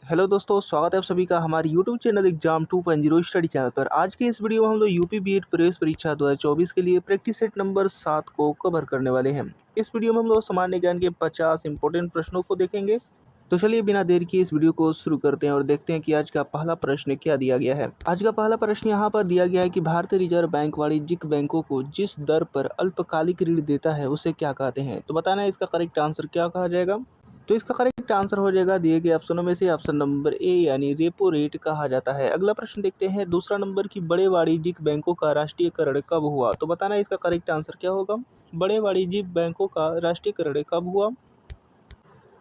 Hello दोस्तों, स्वागत है आप सभी का हमारे YouTube channel exam 2.0 study channel पर। आज के इस वीडियो में हम लोग यूपी बीएड प्रवेश परीक्षा 2024 के लिए प्रैक्टिस सेट नंबर 7 को कवर करने वाले हैं। इस वीडियो में हम लोग सामान्य ज्ञान के 50 इंपॉर्टेंट प्रश्नों को देखेंगे। तो चलिए बिना देर किए इस वीडियो को शुरू करते हैं और देखते हैं कि आज का पहला प्रश्न क्या दिया गया है। आज का पहला प्रश्न यहाँ पर दिया गया है कि भारतीय रिजर्व बैंक वाणिज्यिक बैंकों को जिस दर पर अल्पकालिक ऋण देता है उसे क्या कहते हैं। तो बताना है इसका करेक्ट आंसर क्या कहा जाएगा। तो इसका करेक्ट आंसर हो जाएगा दिए गए ऑप्शनों में से ऑप्शन नंबर ए यानी रेपो रेट कहा जाता है। अगला प्रश्न देखते हैं दूसरा नंबर की बड़े वाणिज्यिक बैंकों का राष्ट्रीयकरण कब हुआ। तो बताना है इसका करेक्ट आंसर क्या होगा। बड़े वाणिज्यिक बैंकों का राष्ट्रीयकरण कब हुआ।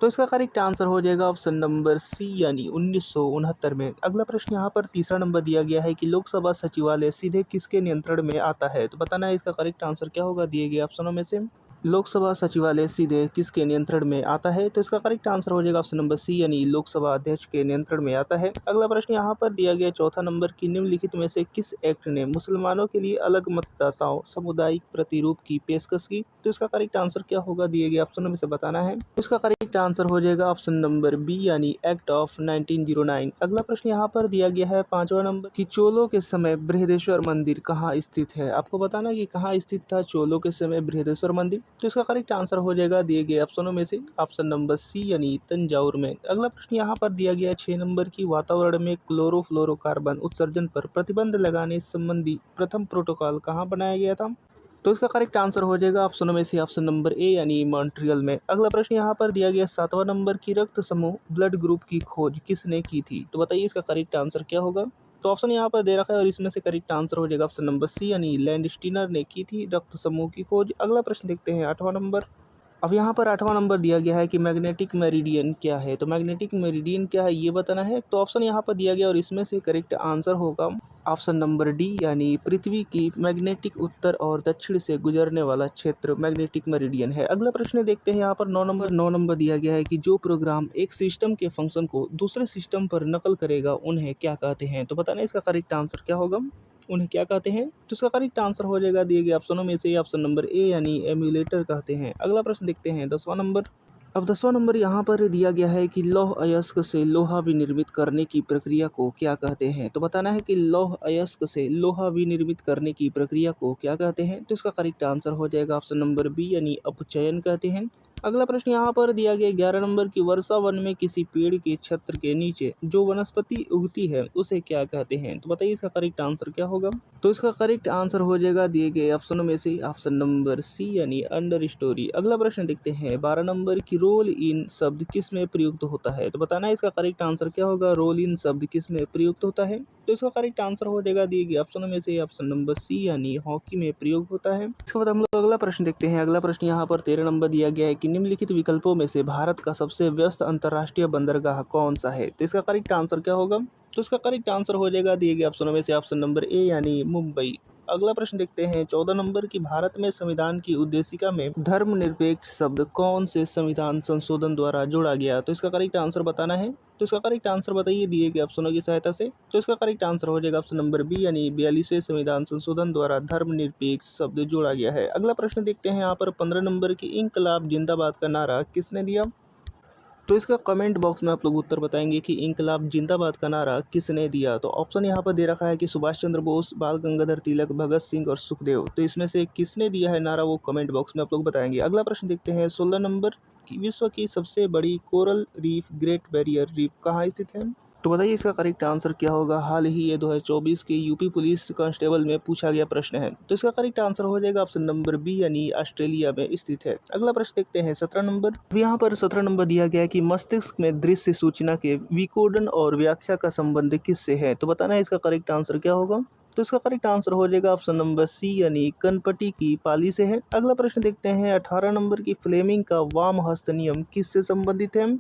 तो इसका करेक्ट आंसर हो जाएगा ऑप्शन नंबर सी यानी 1969 में। अगला प्रश्न यहाँ पर तीसरा नंबर दिया गया है कि लोकसभा सचिवालय सीधे किसके नियंत्रण में आता है। तो बताना है इसका करेक्ट आंसर क्या होगा दिए गए ऑप्शनों में से। लोकसभा सचिवालय सीधे किसके नियंत्रण में आता है। तो इसका करेक्ट आंसर हो जाएगा ऑप्शन नंबर सी यानी लोकसभा अध्यक्ष के नियंत्रण में आता है। अगला प्रश्न यहाँ पर दिया गया चौथा नंबर की निम्नलिखित में से किस एक्ट ने मुसलमानों के लिए अलग मतदाताओं सामुदायिक प्रतिरूप की पेशकश की। तो इसका करेक्ट आंसर क्या होगा दिए गए ऑप्शनों में से बताना है। तो इसका करेक्ट आंसर हो जाएगा ऑप्शन नंबर बी यानी एक्ट ऑफ 1909। अगला प्रश्न यहाँ पर दिया गया है पांचवा नंबर कि चोलों के समय बृहदेश्वर मंदिर कहाँ स्थित है। आपको बताना है कि कहाँ स्थित था चोलों के समय बृहदेश्वर मंदिर। तो इसका करेक्ट आंसर हो जाएगा दिए गए ऑप्शनों में से ऑप्शन नंबर सी यानी तंजावुर में। अगला प्रश्न यहाँ पर दिया गया 6 नंबर की वातावरण में क्लोरोफ्लोरोकार्बन उत्सर्जन पर प्रतिबंध लगाने संबंधी प्रथम प्रोटोकॉल कहाँ बनाया गया था। तो इसका करेक्ट आंसर हो जाएगा ऑप्शनों में से ऑप्शन नंबर ए यानी मॉन्ट्रियल में। अगला प्रश्न यहाँ पर दिया गया 7वां नंबर की रक्त समूह ब्लड ग्रुप की खोज किसने की थी। तो बताइए इसका करेक्ट आंसर क्या होगा। तो ऑप्शन यहाँ पर दे रखा है और इसमें से करेक्ट आंसर हो जाएगा ऑप्शन नंबर सी यानी लैंडस्टीनर ने की थी रक्त समूह की खोज। अगला प्रश्न देखते हैं 8वां नंबर। अब यहाँ पर 8वां नंबर दिया गया है कि मैग्नेटिक मेरिडियन क्या है। तो मैग्नेटिक मेरिडियन क्या है ये बताना है। तो ऑप्शन यहाँ पर दिया गया और इसमें से करेक्ट आंसर होगा ऑप्शन नंबर डी यानी पृथ्वी की मैग्नेटिक उत्तर और दक्षिण से गुजरने वाला क्षेत्र मैग्नेटिक मेरिडियन है। अगला प्रश्न देखते हैं यहाँ पर 9 नंबर दिया गया है कि जो प्रोग्राम एक सिस्टम के फंक्शन को दूसरे सिस्टम पर नकल करेगा उन्हें क्या कहते हैं। तो बताना इसका करेक्ट आंसर क्या होगा। उन्हें क्या कहते हैं। तो इसका करेक्ट आंसर हो जाएगा दिए गए ऑप्शनों में से ऑप्शन नंबर ए यानी एम्यूलेटर कहते हैं। अगला प्रश्न देखते हैं 10वां नंबर। अब 10वां नंबर यहाँ पर दिया गया है कि लौह अयस्क से लोहा विनिर्मित करने की प्रक्रिया को क्या कहते हैं। तो बताना है कि लौह अयस्क से लोहा विनिर्मित करने की प्रक्रिया को क्या कहते हैं। तो इसका करेक्ट आंसर हो जाएगा ऑप्शन नंबर बी यानी अपचयन कहते हैं। अगला प्रश्न यहाँ पर दिया गया 11 नंबर की वर्षा वन में किसी पेड़ के छत्र के नीचे जो वनस्पति उगती है उसे क्या कहते हैं। तो बताइए इसका करेक्ट आंसर क्या होगा। तो इसका करेक्ट आंसर हो जाएगा दिए गए ऑप्शनों में से ऑप्शन नंबर सी यानी अंडर स्टोरी। अगला प्रश्न देखते हैं 12 नंबर की रोल इन शब्द किस में प्रयुक्त होता है। तो बताना है इसका करेक्ट आंसर क्या होगा। रोल इन शब्द किस में प्रयुक्त होता है। तो इसका करेक्ट आंसर हो जाएगा दिए गए ऑप्शनों में से ऑप्शन नंबर सी यानी हॉकी में प्रयोग होता है। इसके बाद हम लोग अगला प्रश्न देखते हैं। अगला प्रश्न यहाँ पर 13 नंबर दिया गया है कि निम्नलिखित विकल्पों में से भारत का सबसे व्यस्त अंतर्राष्ट्रीय बंदरगाह कौन सा है। तो इसका करेक्ट आंसर क्या होगा। तो इसका करेक्ट आंसर हो जाएगा दिए गए ऑप्शनों में से ऑप्शन नंबर ए यानी मुंबई। अगला प्रश्न देखते हैं 14 नंबर की भारत में संविधान की उद्देशिका में धर्मनिरपेक्ष शब्द कौन से संविधान संशोधन द्वारा जोड़ा गया। तो इसका करेक्ट आंसर बताना है। तो इसका करेक्ट आंसर बताइए दिए गए ऑप्शनों की सहायता से। तो इसका करेक्ट आंसर हो जाएगा ऑप्शन नंबर बी यानी 42वें संविधान संशोधन द्वारा धर्मनिरपेक्ष शब्द जोड़ा गया है। अगला प्रश्न देखते हैं यहाँ पर 15 नंबर की इंकलाब जिंदाबाद का नारा किसने दिया। तो इसका कमेंट बॉक्स में आप लोग उत्तर बताएंगे कि इंकलाब जिंदाबाद का नारा किसने दिया। तो ऑप्शन यहाँ पर दे रखा है कि सुभाष चंद्र बोस, बाल गंगाधर तिलक, भगत सिंह और सुखदेव। तो इसमें से किसने दिया है नारा वो कमेंट बॉक्स में आप लोग बताएंगे। अगला प्रश्न देखते हैं 16 नंबर की विश्व की सबसे बड़ी coral reef great barrier reef कहाँ स्थित है। तो बताइए इसका करेक्ट आंसर क्या होगा। हाल ही ये 2024 के यूपी पुलिस कांस्टेबल में पूछा गया प्रश्न है। तो इसका करेक्ट आंसर हो जाएगा ऑप्शन नंबर बी यानी ऑस्ट्रेलिया में स्थित है। अगला प्रश्न देखते हैं 17 नंबर। अब यहाँ पर 17 नंबर दिया गया है कि मस्तिष्क में दृश्य सूचना के विकोडन और व्याख्या का संबंध किससे है। तो बताना है इसका करेक्ट आंसर क्या होगा। तो इसका करेक्ट आंसर हो जाएगा ऑप्शन नंबर सी यानी कनपटी की पाली से है। अगला प्रश्न देखते हैं 18 नंबर की फ्लेमिंग का वाम हस्त नियम किससे संबंधित है।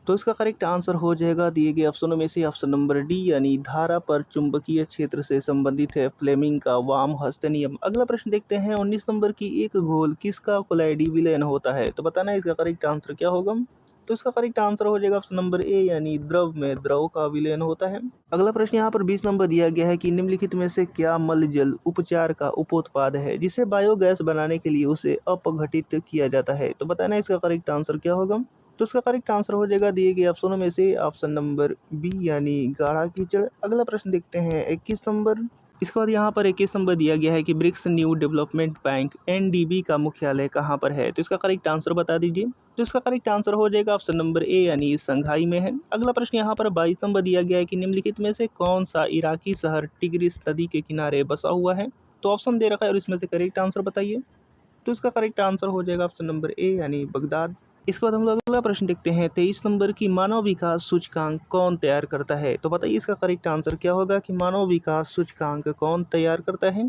तो इसका करेक्ट आंसर हो जाएगा दिए गए ऑप्शनों में से ऑप्शन नंबर डी यानी धारा पर चुंबकीय क्षेत्र से संबंधित है फ्लेमिंग का वाम हस्त नियम। अगला प्रश्न देखते हैं 19 नंबर की एक घोल किसका कोलाइडी विलयन होता है। तो बताना है इसका करेक्ट आंसर क्या होगा। तो इसका करेक्ट आंसर हो जाएगा ऑप्शन नंबर ए यानी द्रव में द्रव का विलयन होता है। अगला प्रश्न यहाँ पर 20 नंबर दिया गया है कि निम्नलिखित में से क्या मल जल उपचार का उपोत्पाद है जिसे बायोगैस बनाने के लिए उसे अपघटित किया जाता है। तो बताना है इसका करेक्ट आंसर क्या होगा। तो इसका करेक्ट आंसर हो जाएगा दिए गए ऑप्शनों में से ऑप्शन नंबर बी यानी गाढ़ा कीचड़। अगला प्रश्न देखते हैं 21 नंबर। इसके बाद यहाँ पर 21 नंबर दिया गया है कि BRICS new development bank NDB का मुख्यालय कहाँ पर है, तो इसका करेक्ट आंसर बता दीजिए। तो इसका करेक्ट आंसर हो जाएगा ऑप्शन नंबर ए यानी संघाई में है। अगला प्रश्न यहाँ पर 22 नंबर दिया गया है कि निम्नलिखित में से कौन सा इराकी शहर टिग्रिस नदी के किनारे बसा हुआ है, तो ऑप्शन दे रखा है और इसमें से करेक्ट आंसर बताइए। तो इसका करेक्ट आंसर हो जाएगा ऑप्शन नंबर ए यानी बगदाद। इसके बाद हम लोग अगला प्रश्न देखते हैं 23 नंबर की मानव विकास सूचकांक कौन तैयार करता है, तो बताइए इसका करेक्ट आंसर क्या होगा कि मानव विकास सूचकांक कौन तैयार करता है।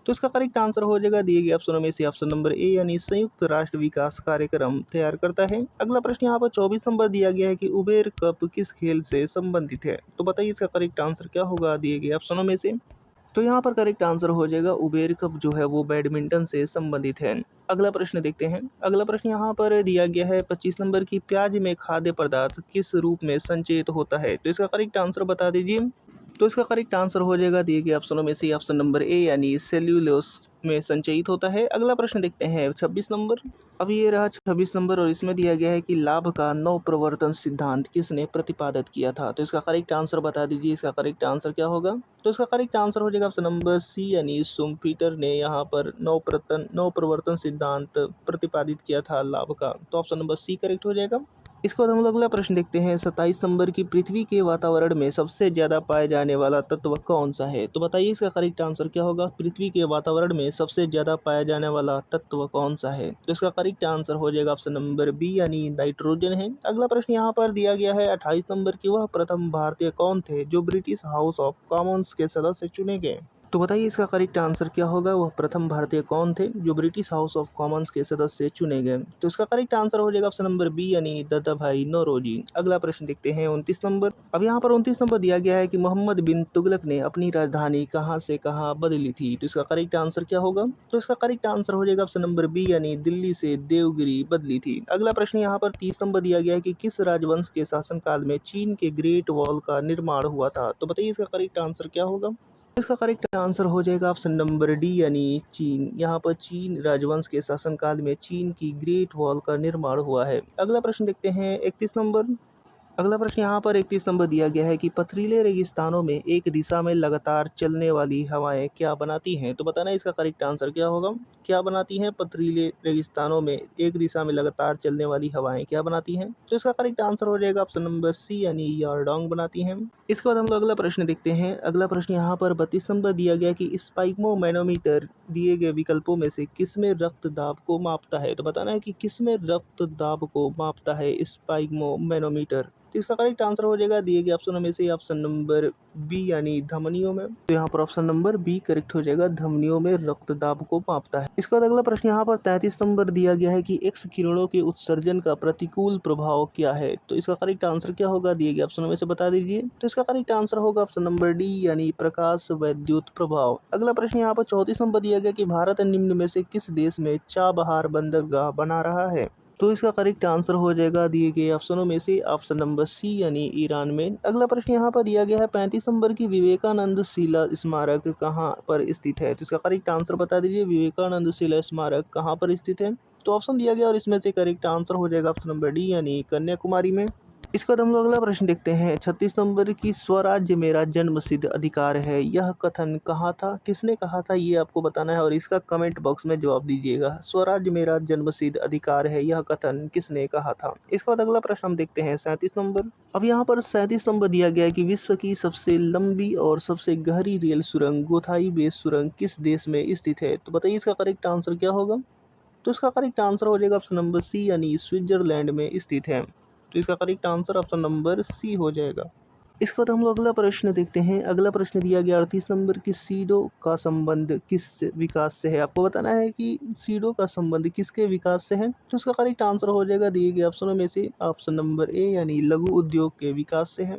तो इसका करेक्ट आंसर हो जाएगा दिए गए ऑप्शनों में से ऑप्शन नंबर ए यानी संयुक्त राष्ट्र विकास कार्यक्रम तैयार करता है। अगला प्रश्न यहाँ पर 24 नंबर दिया गया है कि उबेर कप किस खेल से संबंधित है, तो बताइए इसका करेक्ट आंसर क्या होगा दिए गए ऑप्शनों में से। तो यहाँ पर करेक्ट आंसर हो जाएगा उबेर कप जो है वो बैडमिंटन से संबंधित है। अगला प्रश्न देखते हैं। अगला प्रश्न यहाँ पर दिया गया है 25 नंबर की प्याज में खाद्य पदार्थ किस रूप में संचयित होता है, तो इसका करेक्ट आंसर बता दीजिए। तो इसका करेक्ट आंसर हो जाएगा दिए गए ऑप्शनों में से ऑप्शन नंबर ए यानी सेल्यूलोस में संचयित होता है। अगला प्रश्न देखते हैं 26 नंबर। अब ये रहा 26 नंबर और इसमें दिया गया है कि लाभ का नव प्रवर्तन सिद्धांत किसने प्रतिपादित किया था, तो इसका करेक्ट आंसर बता दीजिए। इसका करेक्ट आंसर क्या होगा, तो इसका करेक्ट आंसर हो जाएगा ऑप्शन नंबर सी यानी शुम्पीटर ने यहाँ पर नव प्रवर्तन सिद्धांत प्रतिपादित किया था लाभ का, तो ऑप्शन नंबर सी करेक्ट हो जाएगा। इसके बाद हम लोग अगला प्रश्न देखते हैं 27 नंबर की पृथ्वी के वातावरण में सबसे ज़्यादा पाए जाने वाला तत्व कौन सा है, तो बताइए इसका करेक्ट आंसर क्या होगा। पृथ्वी के वातावरण में सबसे ज़्यादा पाया जाने वाला तत्व कौन सा है, तो इसका करेक्ट आंसर हो जाएगा ऑप्शन नंबर बी यानी नाइट्रोजन है। अगला प्रश्न यहाँ पर दिया गया है 28 नंबर की वह प्रथम भारतीय कौन थे जो ब्रिटिश हाउस ऑफ कॉमन्स के सदस्य चुने गए, तो बताइए इसका करेक्ट आंसर क्या होगा। वह प्रथम भारतीय कौन थे जो ब्रिटिश हाउस ऑफ कॉमन्स के सदस्य चुने गए, तो इसका करेक्ट आंसर हो जाएगा ऑप्शन नंबर बी यानी दादा भाई नौरोजी। अगला प्रश्न देखते हैं 29 नंबर। अब यहाँ पर 29 नंबर दिया गया है कि मोहम्मद बिन तुगलक ने अपनी राजधानी कहाँ से कहाँ बदली थी, तो इसका करेक्ट आंसर क्या होगा। तो इसका करेक्ट आंसर हो जाएगा ऑप्शन नंबर बी यानी दिल्ली से देवगिरी बदली थी। अगला प्रश्न यहाँ पर 30 नंबर दिया गया है कि किस राजवंश के शासनकाल में चीन के ग्रेट वॉल का निर्माण हुआ था, तो बताइए इसका करेक्ट आंसर क्या होगा। इसका करेक्ट आंसर हो जाएगा ऑप्शन नंबर डी यानी चीन। यहाँ पर चीन राजवंश के शासनकाल में चीन की ग्रेट वॉल का निर्माण हुआ है। अगला प्रश्न देखते हैं 31 नंबर। अगला प्रश्न यहाँ पर 31 नंबर दिया गया है कि पथरीले रेगिस्तानों में एक दिशा में लगातार चलने वाली हवाएं क्या बनाती हैं, तो बताना इसका करेक्ट आंसर क्या होगा। क्या बनाती हैं पथरीले रेगिस्तानों में एक दिशा में लगातार चलने वाली हवाएं क्या बनाती हैं, तो इसका करेक्ट आंसर हो जाएगा ऑप्शन नंबर सी यानी यारडोंग बनाती हैं। इसके बाद हम लोग अगला प्रश्न देखते हैं। अगला प्रश्न यहाँ पर 32 नंबर दिया गया कि स्पाइगमो मैनोमीटर दिए गए विकल्पों में से किसमें रक्त दाब को मापता है, तो बताना है कि किसमें रक्त दाब को मापता है स्पाइगमो मैनोमीटर, तो इसका करेक्ट आंसर हो जाएगा दिए गए ऑप्शनों में से ऑप्शन नंबर बी यानी धमनियों में। तो यहाँ पर ऑप्शन नंबर बी करेक्ट हो जाएगा, धमनियों में रक्तदाब को मापता है। इसके बाद अगला प्रश्न यहाँ पर 33 नंबर दिया गया है कि एक्स किरणों के उत्सर्जन का प्रतिकूल प्रभाव क्या है, तो इसका करेक्ट आंसर क्या होगा दिए गए ऑप्शनों में से बता दीजिए। तो इसका करेक्ट आंसर होगा ऑप्शन नंबर डी यानी प्रकाश वैद्युत प्रभाव। अगला प्रश्न यहाँ पर 34 नंबर दिया गया कि भारत निम्न में से किस देश में चाबहार बंदरगाह बना रहा है, तो इसका करेक्ट आंसर हो जाएगा दिए गए ऑप्शनों में से ऑप्शन नंबर सी यानी ईरान में। अगला प्रश्न यहाँ पर दिया गया है 35 नंबर की विवेकानंद शिला स्मारक कहाँ पर स्थित है, तो इसका करेक्ट आंसर बता दीजिए। विवेकानंद शिला स्मारक कहाँ पर स्थित है, तो ऑप्शन दिया गया और इसमें से करेक्ट आंसर हो जाएगा ऑप्शन नंबर डी यानी कन्याकुमारी में। इसके बाद हम लोग अगला प्रश्न देखते हैं 36 नंबर की स्वराज्य मेरा जन्मसिद्ध अधिकार है यह कथन कहाँ था, किसने कहा था, ये आपको बताना है और इसका कमेंट बॉक्स में जवाब दीजिएगा। स्वराज्य मेरा जन्मसिद्ध अधिकार है यह कथन किसने कहा था। इसके बाद अगला प्रश्न हम देखते हैं 37 नंबर। अब यहाँ पर 37 नंबर दिया गया है कि विश्व की सबसे लंबी और सबसे गहरी रेल सुरंग गोथाई बेस सुरंग किस देश में स्थित है, तो बताइए इसका करेक्ट आंसर क्या होगा। तो इसका करेक्ट आंसर हो जाएगा ऑप्शन नंबर सी यानी स्विट्जरलैंड में स्थित है, तो इसका correct answer option number C हो जाएगा। इसके बाद हम लोग अगला प्रश्न देखते हैं। अगला प्रश्न दिया गया 38 नंबर की सीडो का संबंध किस विकास से है, आपको बताना है कि सीडो का संबंध किसके विकास से है, तो इसका करेक्ट आंसर हो जाएगा दिए गए ऑप्शनों में से ऑप्शन नंबर ए यानी लघु उद्योग के विकास से है,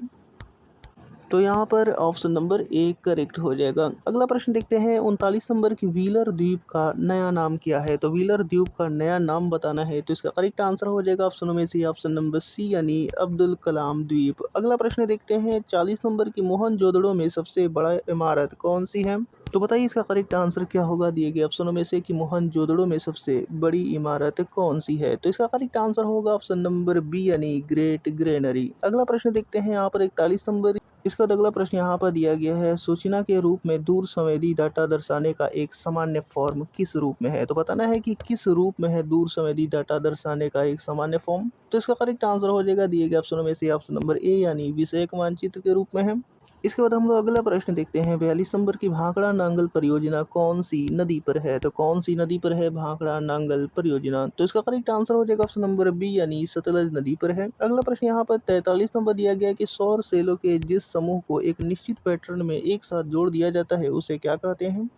तो यहाँ पर ऑप्शन नंबर ए करेक्ट हो जाएगा। अगला प्रश्न देखते हैं 39 नंबर की व्हीलर द्वीप का नया नाम क्या है, तो व्हीलर द्वीप का नया नाम बताना है, तो इसका करेक्ट आंसर हो जाएगा ऑप्शनों में से ऑप्शन नंबर सी यानी अब्दुल कलाम द्वीप। अगला प्रश्न देखते हैं 40 नंबर की मोहनजोदड़ो में सबसे बड़ा इमारत कौन सी है, तो बताइए इसका करेक्ट आंसर क्या होगा दिए गए ऑप्शनों में से कि मोहनजोदड़ो में सबसे बड़ी इमारत कौन सी है। तो इसका करेक्ट आंसर होगा ऑप्शन नंबर बी यानी ग्रेट ग्रेनरी। अगला प्रश्न देखते हैं यहाँ पर 41 नंबर। इसका अगला प्रश्न यहाँ पर दिया गया है, सूचना के रूप में दूर संवेदी डाटा दर्शाने का एक सामान्य फॉर्म किस रूप में है। तो बताना है कि किस रूप में है दूर संवेदी डाटा दर्शाने का एक सामान्य फॉर्म। तो इसका करेक्ट आंसर हो जाएगा दिए गए ऑप्शनों में से ऑप्शन नंबर ए यानी विषयक मानचित्र के रूप में है। इसके बाद हम लोग अगला प्रश्न देखते हैं 42 नंबर की, भाखड़ा नांगल परियोजना कौन सी नदी पर है। तो कौन सी नदी पर है भाखड़ा नांगल परियोजना। तो इसका करेक्ट आंसर हो जाएगा ऑप्शन नंबर बी यानी सतलज नदी पर है। अगला प्रश्न यहाँ पर 43 नंबर दिया गया है कि सौर सेलों के जिस समूह को एक निश्चित पैटर्न में एक साथ जोड़ दिया जाता है उसे क्या कहते हैं।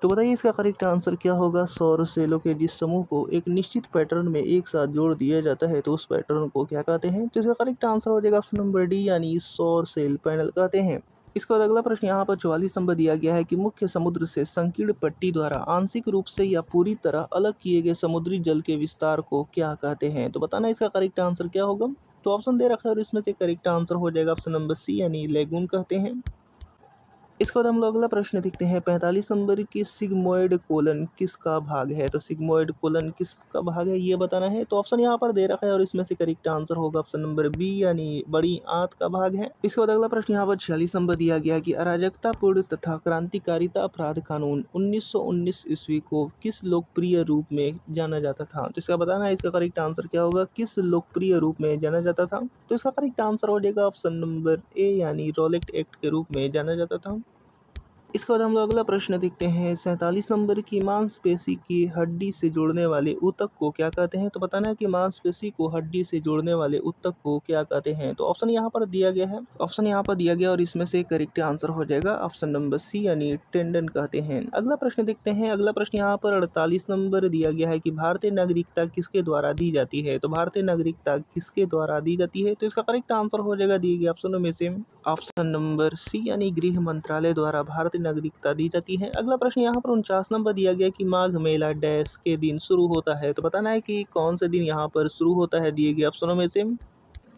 तो बताइए इसका करेक्ट आंसर क्या होगा। सौर सेलों के जिस समूह को एक निश्चित पैटर्न में एक साथ जोड़ दिया जाता है तो उस पैटर्न को क्या कहते हैं। तो इसका करेक्ट आंसर हो जाएगा ऑप्शन नंबर डी यानी सौर सेल पैनल कहते हैं। इसके बाद अगला प्रश्न यहाँ पर 44 नंबर दिया गया है कि मुख्य समुद्र से संकीर्ण पट्टी द्वारा आंशिक रूप से या पूरी तरह अलग किए गए समुद्री जल के विस्तार को क्या कहते हैं। तो बताना इसका करेक्ट आंसर क्या होगा। तो ऑप्शन दे रखा है और इसमें से करेक्ट आंसर हो जाएगा ऑप्शन नंबर सी यानी लेगून कहते हैं। इसके बाद हम लोग अगला प्रश्न देखते हैं 45 नंबर की, सिग्मोइड कोलन किसका भाग है। तो सिग्मोइड कोलन किसका भाग है ये बताना है। तो ऑप्शन यहाँ पर दे रखा है और इसमें से करेक्ट आंसर होगा ऑप्शन नंबर बी यानी बड़ी आंत का भाग है। इसके बाद अगला प्रश्न यहाँ पर 46 नंबर दिया गया कि अराजकतापूर्ण तथा क्रांतिकारिता अपराध कानून 1919 ईस्वी को किस लोकप्रिय रूप में जाना जाता था। तो इसका बताना है इसका करेक्ट आंसर क्या होगा, किस लोकप्रिय रूप में जाना जाता था। तो इसका करेक्ट आंसर हो जाएगा ऑप्शन नंबर ए यानी रॉलेट एक्ट के रूप में जाना जाता था। इसके बाद हम लोग अगला प्रश्न देखते हैं 47 नंबर की, मांसपेशी की हड्डी से जोड़ने वाले ऊतक को क्या कहते हैं। तो बताना है कि मांसपेशी को हड्डी से जोड़ने वाले ऊतक को क्या कहते हैं। तो ऑप्शन यहाँ पर दिया गया है, ऑप्शन यहाँ पर दिया गया और इसमें से करेक्ट आंसर हो जाएगा ऑप्शन नंबर सी यानी टेंडन कहते हैं। अगला प्रश्न देखते हैं। अगला प्रश्न यहाँ पर 48 नंबर दिया गया है कि भारतीय नागरिकता किसके द्वारा दी जाती है। तो भारतीय नागरिकता किसके द्वारा दी जाती है। तो इसका करेक्ट आंसर हो जाएगा दिए गए ऑप्शनों में से ऑप्शन नंबर सी यानी गृह मंत्रालय द्वारा भारतीय नागरिकता दी जाती है। अगला प्रश्न यहाँ पर 49 नंबर दिया गया कि माघ मेला डैश के दिन शुरू होता है। तो बताना है कि कौन से दिन यहाँ पर शुरू होता है दिए गए ऑप्शनों में से।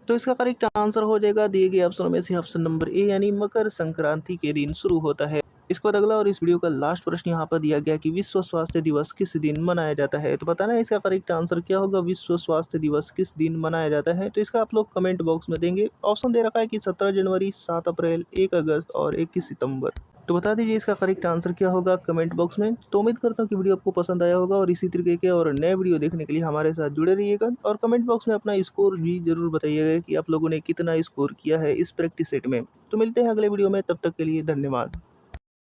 तो इसका करेक्ट आंसर हो जाएगा दिए गए ऑप्शनों में से ऑप्शन नंबर ए यानी मकर संक्रांति के दिन शुरू होता है। इसके बाद अगला और इस वीडियो का लास्ट प्रश्न यहाँ पर दिया गया कि विश्व स्वास्थ्य दिवस किस दिन मनाया जाता है। तो बताना है इसका करेक्ट आंसर क्या होगा, विश्व स्वास्थ्य दिवस किस दिन मनाया जाता है। तो इसका आप लोग कमेंट बॉक्स में देंगे। ऑप्शन दे रखा है कि 17 जनवरी, 7 अप्रैल, 1 अगस्त और 21 सितंबर। तो बता दीजिए इसका करेक्ट आंसर क्या होगा कमेंट बॉक्स में। तो उम्मीद करता हूँ कि वीडियो आपको पसंद आया होगा और इसी तरीके के और नए वीडियो देखने के लिए हमारे साथ जुड़े रहिएगा और कमेंट बॉक्स में अपना स्कोर भी जरूर बताइएगा कि आप लोगों ने कितना स्कोर किया है इस प्रैक्टिस सेट में। तो मिलते हैं अगले वीडियो में, तब तक के लिए धन्यवाद।